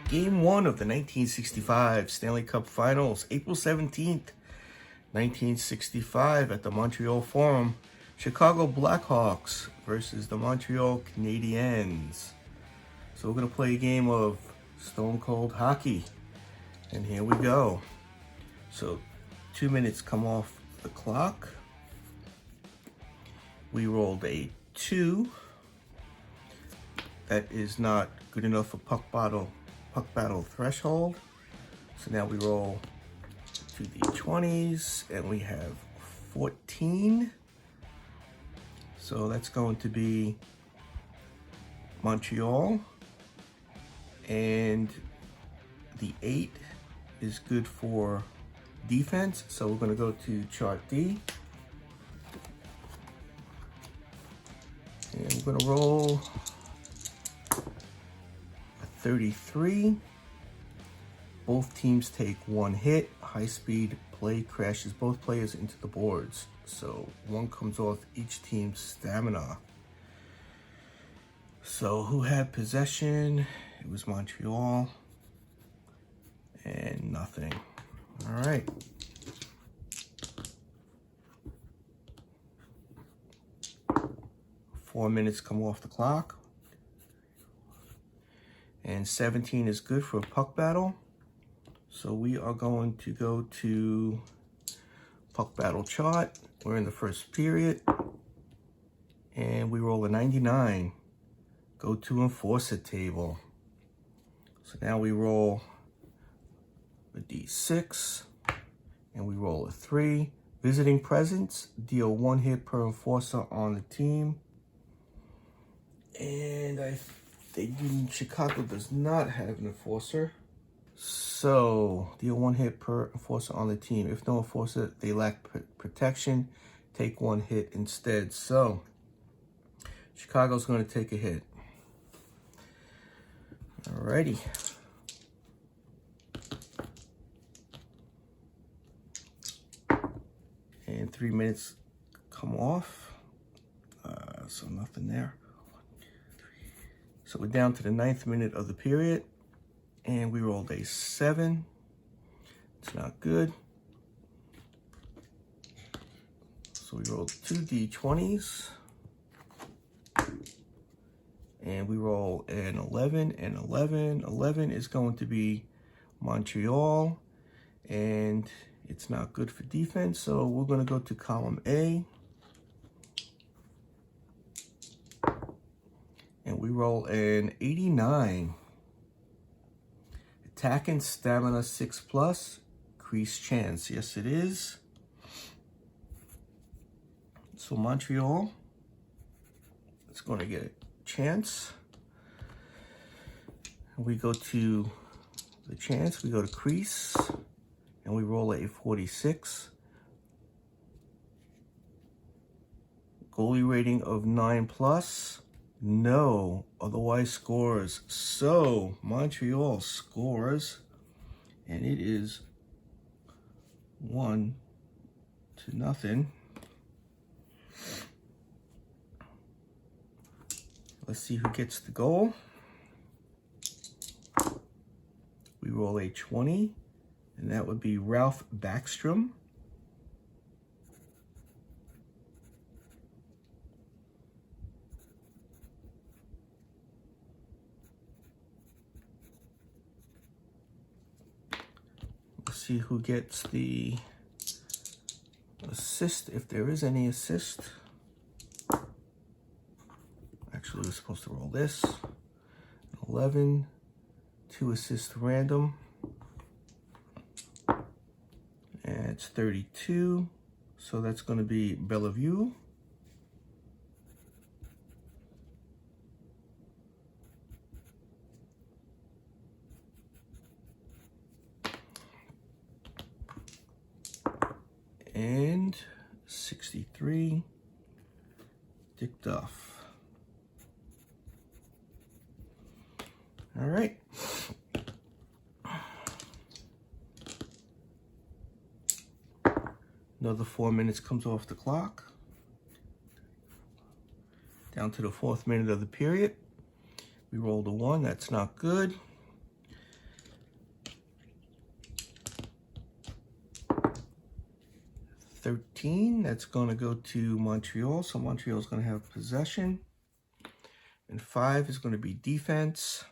Game 1 of the 1965 Stanley Cup Finals, April 17th, 1965 at the Montreal Forum. Chicago Blackhawks versus the Montreal Canadiens. So we're going to play a game of Stone Cold Hockey. And here we go. So 2 minutes come off the clock. We rolled a 2. That is not good enough for puck battle threshold. So now we roll 2 D20s and we have 14. So that's going to be Montreal. And the 8 is good for defense. So we're going to go to chart D. And we're going to roll 33. Both teams take 1 hit. High speed play crashes both players into the boards. So 1 comes off each team's stamina. So who had possession? It was Montreal. And nothing. All right. Four minutes come off the clock. And 17 is good for a puck battle. So we are going to go to puck battle chart. We're in the first period. And we roll a 99. Go to enforcer table. So now we roll a D6. And we roll a 3. Visiting presence. Deal 1 hit per enforcer on the team. And Chicago does not have an enforcer. So, deal 1 hit per enforcer on the team. If no enforcer, they lack protection. Take 1 hit instead. So, Chicago's going to take a hit. Alrighty. And 3 minutes come off. So, nothing there. So we're down to the 9th minute of the period, and we rolled a 7. It's not good. So we rolled 2 D20s, and we roll an 11 and 11. 11 is going to be Montreal, and it's not good for defense. So we're going to go to column A. And we roll an 89. Attack and stamina 6+. Increased chance. Yes, it is. So Montreal is going to get a chance. And we go to the chance. We go to crease. And we roll a 46. Goalie rating of 9+. No, otherwise scores. So Montreal scores, and it is 1-0. Let's see who gets the goal. We roll a 20, and that would be Ralph Backstrom. See who gets the assist, if there is any assist. Actually, we're supposed to roll this. 11, 2 assists random. And it's 32. So that's going to be Bellevue. And 63, Dick Duff. All right. Another 4 minutes comes off the clock. Down to the 4th minute of the period. We rolled a 1, that's not good. 13. That's going to go to Montreal. So Montreal is going to have possession. And 5 is going to be defense.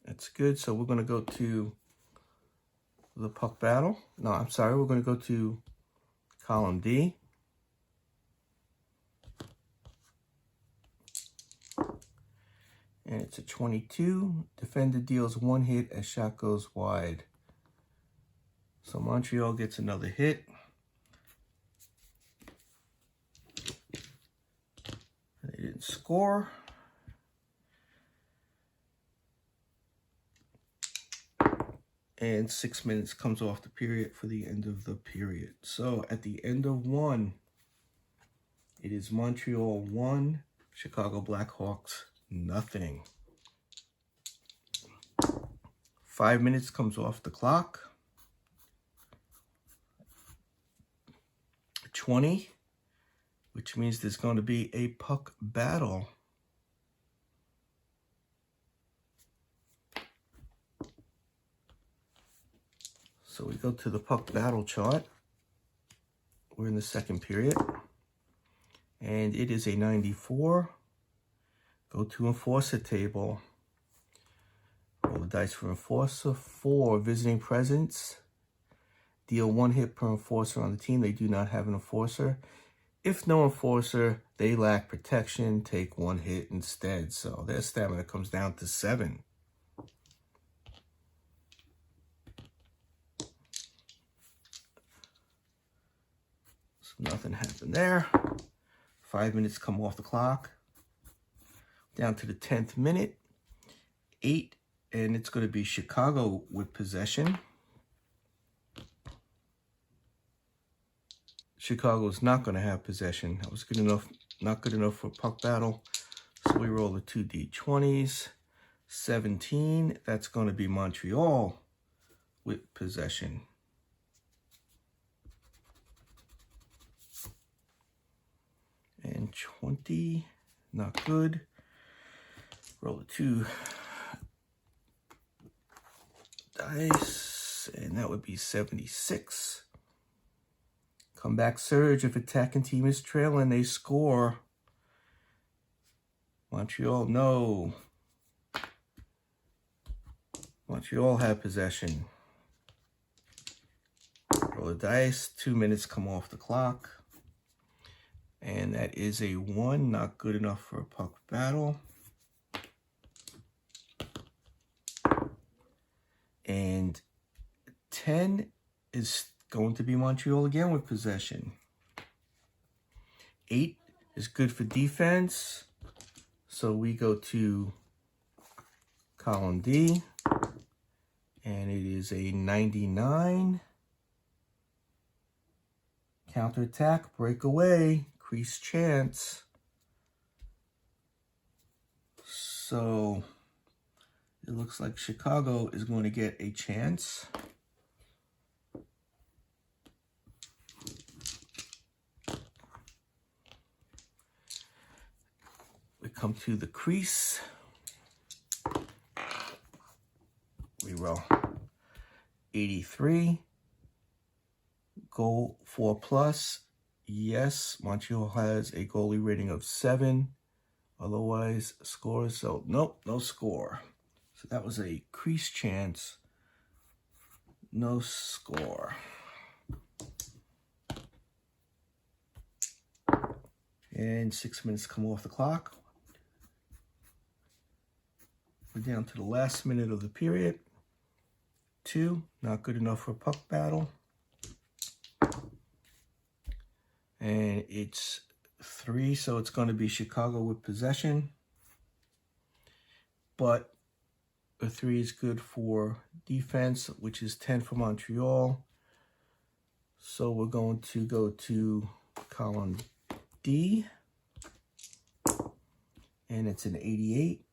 That's good. So we're going to go to the puck battle. No, I'm sorry. We're going to go to column D. And it's a 22. Defender deals 1 hit as shot goes wide. So Montreal gets another hit. They didn't score. And 6 minutes comes off the period for the end of the period. So at the end of 1, it is Montreal 1, Chicago Blackhawks nothing. 5 minutes comes off the clock. 20, which means there's going to be a puck battle. So we go to the puck battle chart. We're in the second period. And it is a 94. Go to enforcer table. Roll the dice for enforcer. 4 visiting presence. Deal 1 hit per enforcer on the team. They do not have an enforcer. If no enforcer, they lack protection. Take 1 hit instead. So their stamina comes down to 7. So nothing happened there. 5 minutes come off the clock. Down to the 10th minute. 8, and it's going to be Chicago with possession. Chicago is not going to have possession. That was good enough, not good enough for puck battle. So we roll the 2 D20s. 17, that's going to be Montreal with possession. And 20, not good. Roll the 2 dice, and that would be 76. Comeback surge. If attacking team is trailing, they score. Montreal, no. Montreal have possession. Roll the dice. 2 minutes come off the clock. And that is a 1, not good enough for a puck battle. And 10 is going to be Montreal again with possession. 8 is good for defense. So we go to column D. And it is a 99. Counterattack, breakaway, increased chance. So it looks like Chicago is going to get a chance. We come to the crease. We roll 83. Goal 4+. Yes, Montreal has a goalie rating of 7. Otherwise, scores. So, nope, no score. So that was a crease chance. No score. And 6 minutes come off the clock. We're down to the last minute of the period. 2, not good enough for a puck battle. And it's 3, so it's going to be Chicago with possession. But a 3 is good for defense, which is 10 for Montreal. So we're going to go to column D. And it's an 88.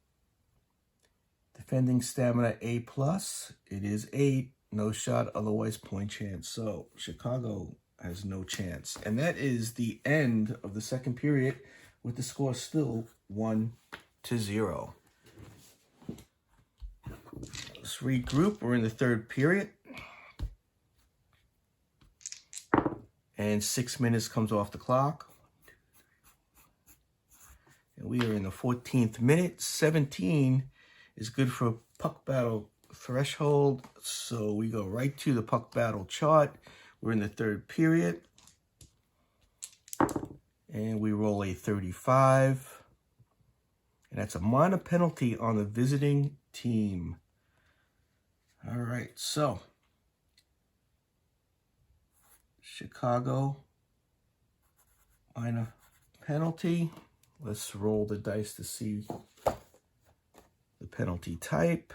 Defending stamina A+. It is 8. No shot, otherwise point chance. So Chicago has no chance. And that is the end of the second period with the score still 1-0. Let's regroup. We're in the third period. and 6 minutes comes off the clock. And we are in the 14th minute. 17 is good for puck battle threshold. So we go right to the puck battle chart. We're in the third period. And we roll a 35. And that's a minor penalty on the visiting team. All right, so Chicago, minor penalty. Let's roll the dice to see the penalty type.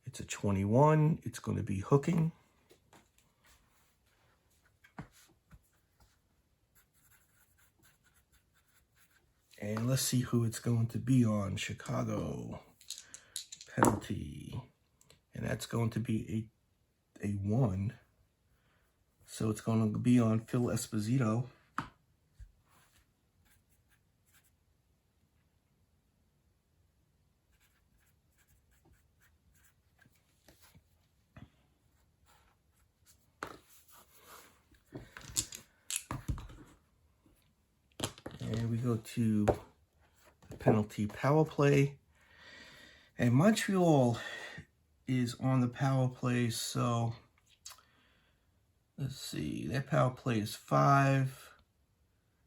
It's a 21. It's going to be hooking. And let's see who it's going to be on. Chicago penalty. And that's going to be a 1. So it's going to be on Phil Esposito. And we go to the penalty power play. And Montreal is on the power play, so let's see. Their power play is 5.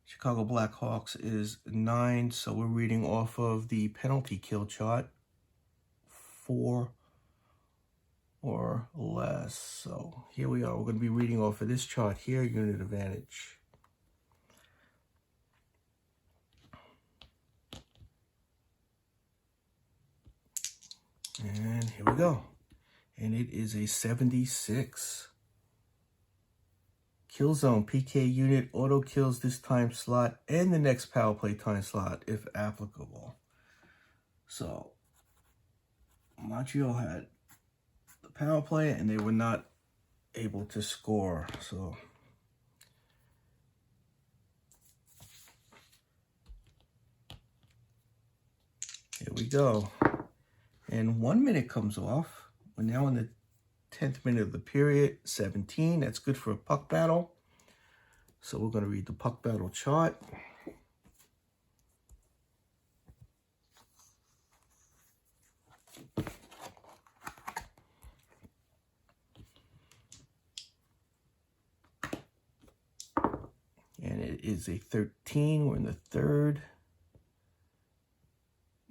Chicago Blackhawks is 9, so we're reading off of the penalty kill chart. 4 or less. So here we are. We're going to be reading off of this chart here, unit advantage. And here we go. And it is a 76. Kill zone, PK unit, auto kills this time slot and the next power play time slot if applicable. So Montreal had the power play and they were not able to score. So here we go. And 1 minute comes off. We're now in the 10th minute of the period, 17. That's good for a puck battle. So we're going to read the puck battle chart. And it is a 13. We're in the third.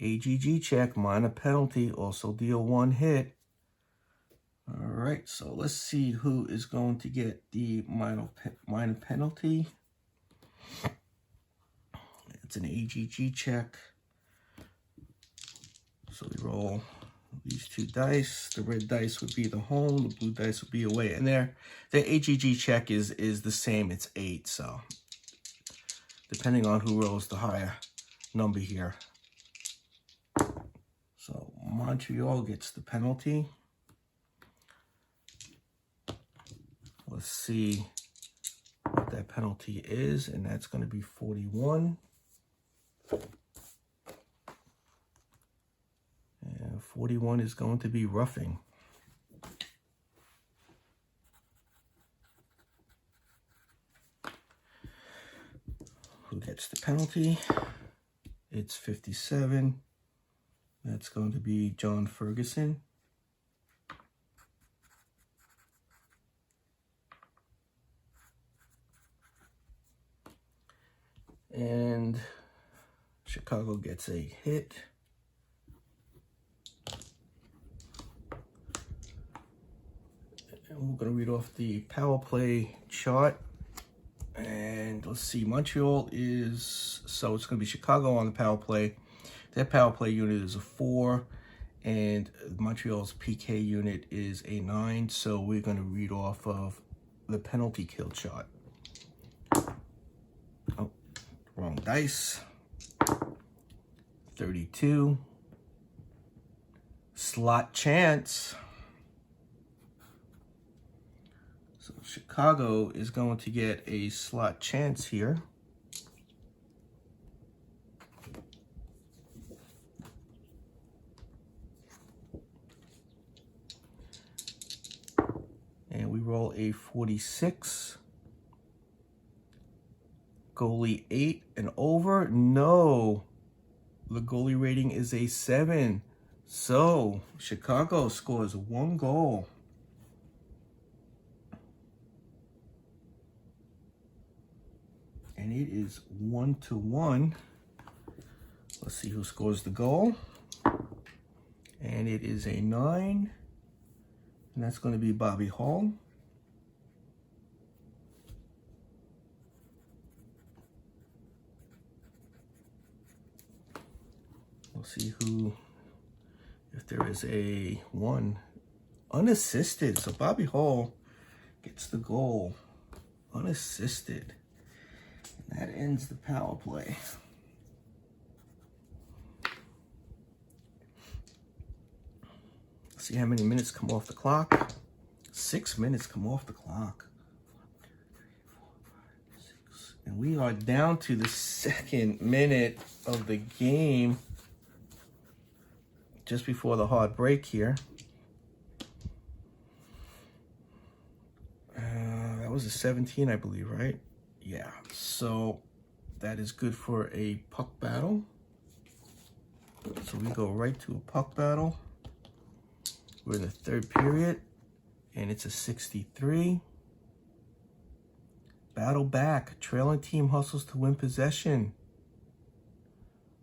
AGG check, minor penalty, also deal 1 hit. All right, so let's see who is going to get the minor penalty. It's an AGG check. So we roll these 2 dice. The red dice would be the home, the blue dice would be away. And the AGG check is the same, it's 8. So depending on who rolls the higher number here. So Montreal gets the penalty. Let's see what that penalty is, and that's going to be 41. And 41 is going to be roughing. Who gets the penalty? It's 57. That's going to be John Ferguson. And Chicago gets a hit. And we're going to read off the power play chart. And let's see, Montreal is, so it's going to be Chicago on the power play. Their power play unit is a 4. And Montreal's PK unit is a 9. So we're going to read off of the penalty kill chart. Oh, wrong dice. 32. Slot chance. So Chicago is going to get a slot chance here. And we roll a 46. Goalie 8 and over. No. The goalie rating is a 7. So Chicago scores 1 goal. And it is 1-1. Let's see who scores the goal. And it is a 9. And that's going to be Bobby Hall. We'll see who, if there is a 1 unassisted. So Bobby Hall gets the goal unassisted. And that ends the power play. See how many minutes come off the clock. 6 minutes come off the clock. 6. And we are down to the 2nd minute of the game. Just before the hard break here. That was a 17, I believe, right? Yeah. So that is good for a puck battle. So we go right to a puck battle. We're in the 3rd period, and it's a 63. Battle back. Trailing team hustles to win possession.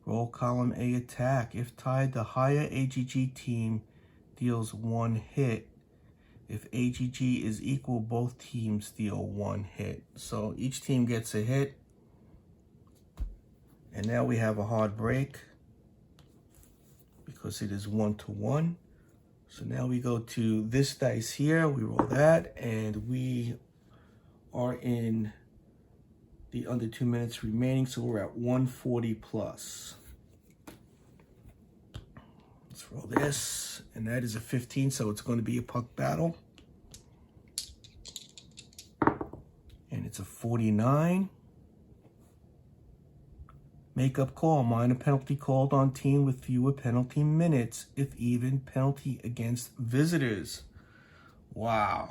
Roll column A attack. If tied, the higher AGG team deals 1 hit. If AGG is equal, both teams deal 1 hit. So each team gets a hit. And now we have a hard break because it is 1-1. So now we go to this dice here. We roll that, and we are in the under 2 minutes remaining. So we're at 140 plus. Let's roll this, and that is a 15. So it's going to be a puck battle. And it's a 49. Makeup call. Minor penalty called on team with fewer penalty minutes. If even, penalty against visitors. Wow.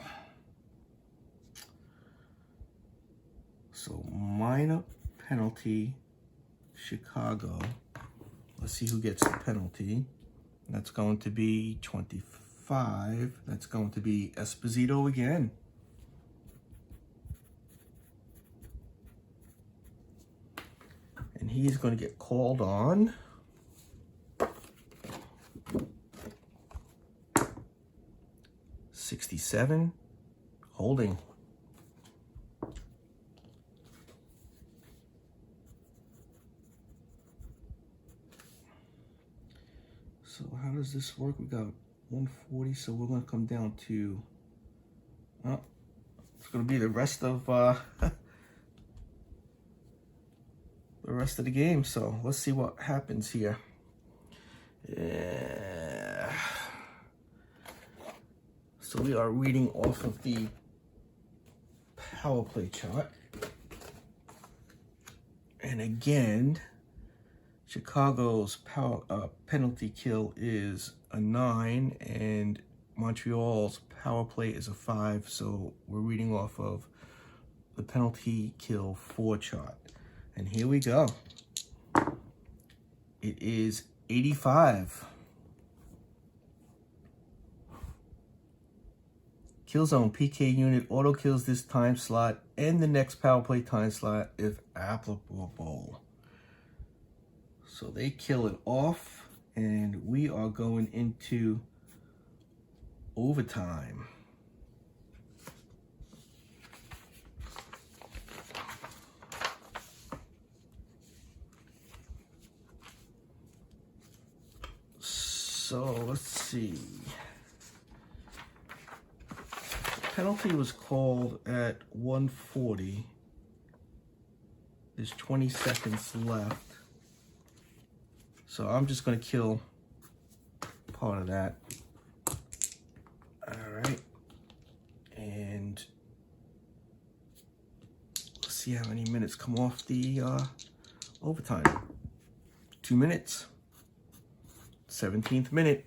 So minor penalty, Chicago. Let's see who gets the penalty. That's going to be 25. That's going to be Esposito again. And he's going to get called on. $67, holding. So how does this work? We got 140, so we're going to come down to, it's going to be the rest of the game. So let's see what happens here. Yeah. So we are reading off of the power play chart. And again, Chicago's penalty kill is a 9, and Montreal's power play is a 5. So we're reading off of the penalty kill 4 chart. And here we go. It is 85. Kill zone PK unit auto kills this time slot and the next power play time slot if applicable. So they kill it off, and we are going into overtime. So let's see. Penalty was called at 140. There's 20 seconds left. So I'm just going to kill part of that. All right. And let's see how many minutes come off the overtime. 2 minutes. 17th minute.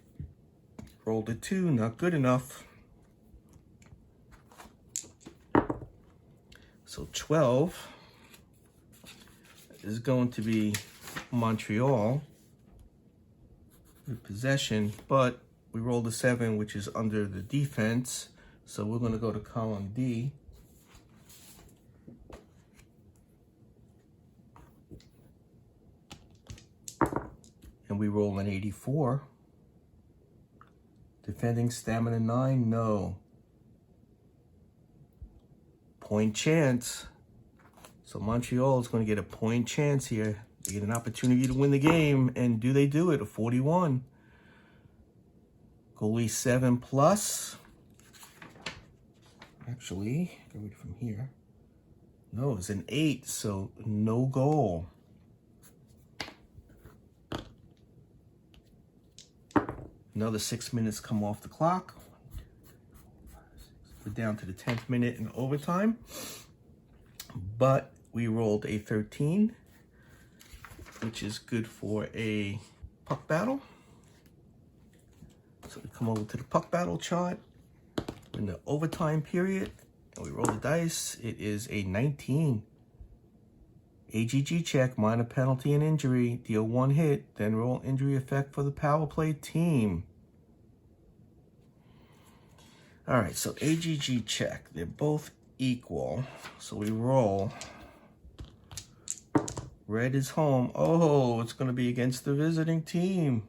Rolled a 2, not good enough. So 12 is going to be Montreal with possession, but we rolled a 7, which is under the defense. So we're going to go to column D. And we roll an 84. Defending stamina 9, no. Point chance. So Montreal is going to get a point chance here. They get an opportunity to win the game. And do they do it? A 41. Goalie 7+. Actually, go read from here. No, it's an 8, so no goal. Another 6 minutes come off the clock. We're down to the 10th minute in overtime. But we rolled a 13, which is good for a puck battle. So we come over to the puck battle chart. In the overtime period, and we roll the dice. It is a 19. AGG check, minor penalty and injury. Deal 1 hit, then roll injury effect for the power play team. All right, so AGG check. They're both equal. So we roll. Red is home. Oh, it's going to be against the visiting team.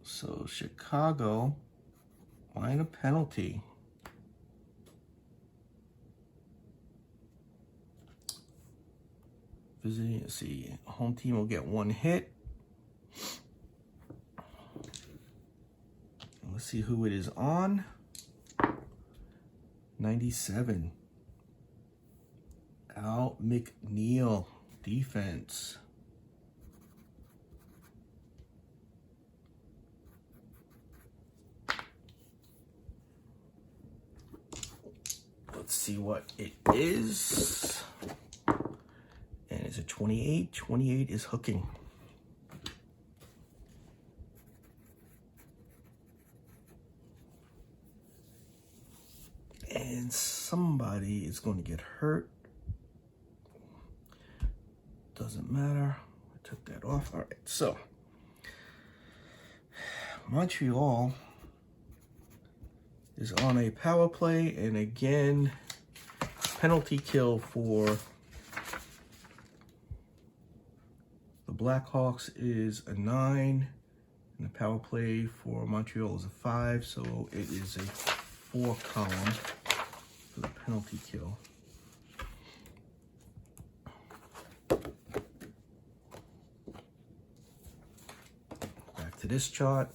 So Chicago, minor penalty. Visiting, let's see, home team will get 1 hit. Let's see who it is on. 97. Al McNeil, defense. Let's see what it is. And it's a 28. 28 is hooking. And somebody is going to get hurt. Doesn't matter. I took that off. All right, so Montreal is on a power play, and again, penalty kill for the Blackhawks is a 9, and the power play for Montreal is a 5, so it is a 4 column for the penalty kill. Back to this chart,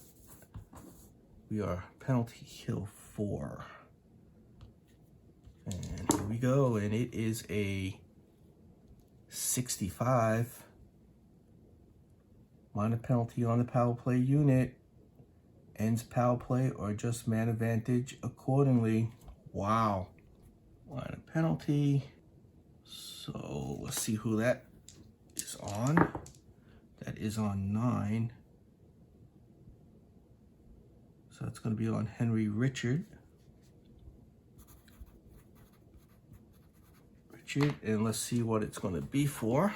we are penalty kill 4. And here we go, and it is a 65. Minor penalty on the power play unit. Ends power play or just man advantage accordingly. Wow. Minor penalty. So let's see who that is on. That is on 9. So it's going to be on Henry Richard. And let's see what it's going to be for.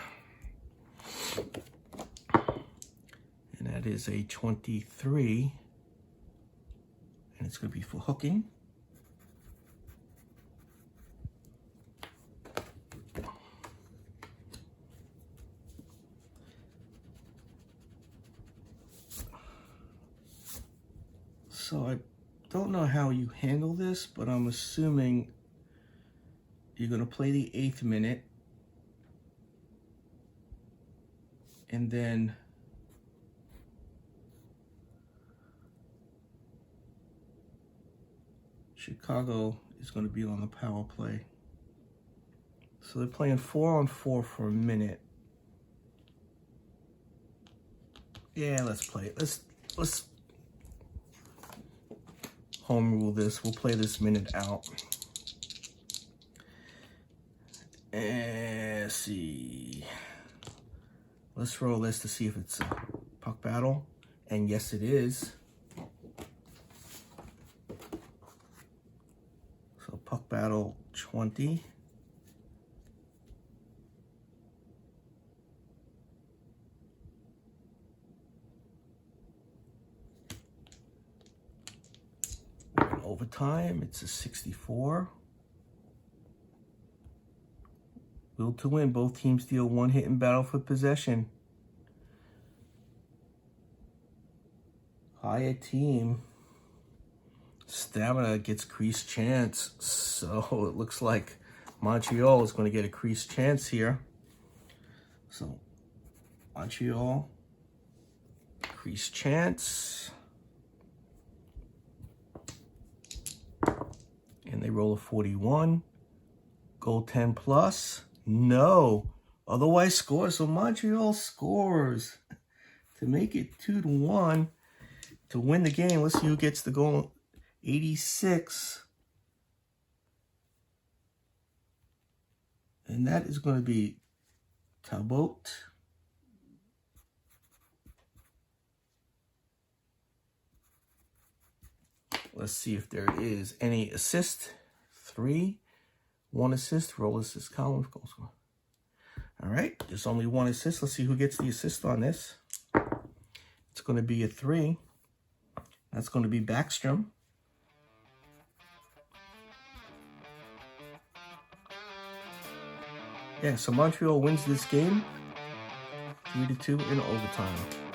And that is a 23. And it's going to be for hooking. So I don't know how you handle this, but I'm assuming you're going to play the 8th minute, and then Chicago is going to be on the power play. So they're playing 4-on-4 for a minute. Yeah, let's play it. Let's home rule this. We'll play this minute out. And let's see. Let's roll this to see if it's a puck battle. And yes, it is. So puck battle 20. We're in overtime. It's a 64. Will to win. Both teams deal one hit and battle for possession. Higher team. Stamina gets creased chance. So it looks like Montreal is going to get a creased chance here. So Montreal, creased chance. And they roll a 41. Goal 10 plus. No. Otherwise scores. So Montreal scores to make it 2-1 to win the game. Let's see who gets the goal. 86. And that is going to be Talbot. Let's see if there is any assist. 3. 1 assist. Roll assist column. Goal score. All right. There's only 1 assist. Let's see who gets the assist on this. It's going to be a 3. That's going to be Backstrom. Yeah, so Montreal wins this game 3-2 in overtime.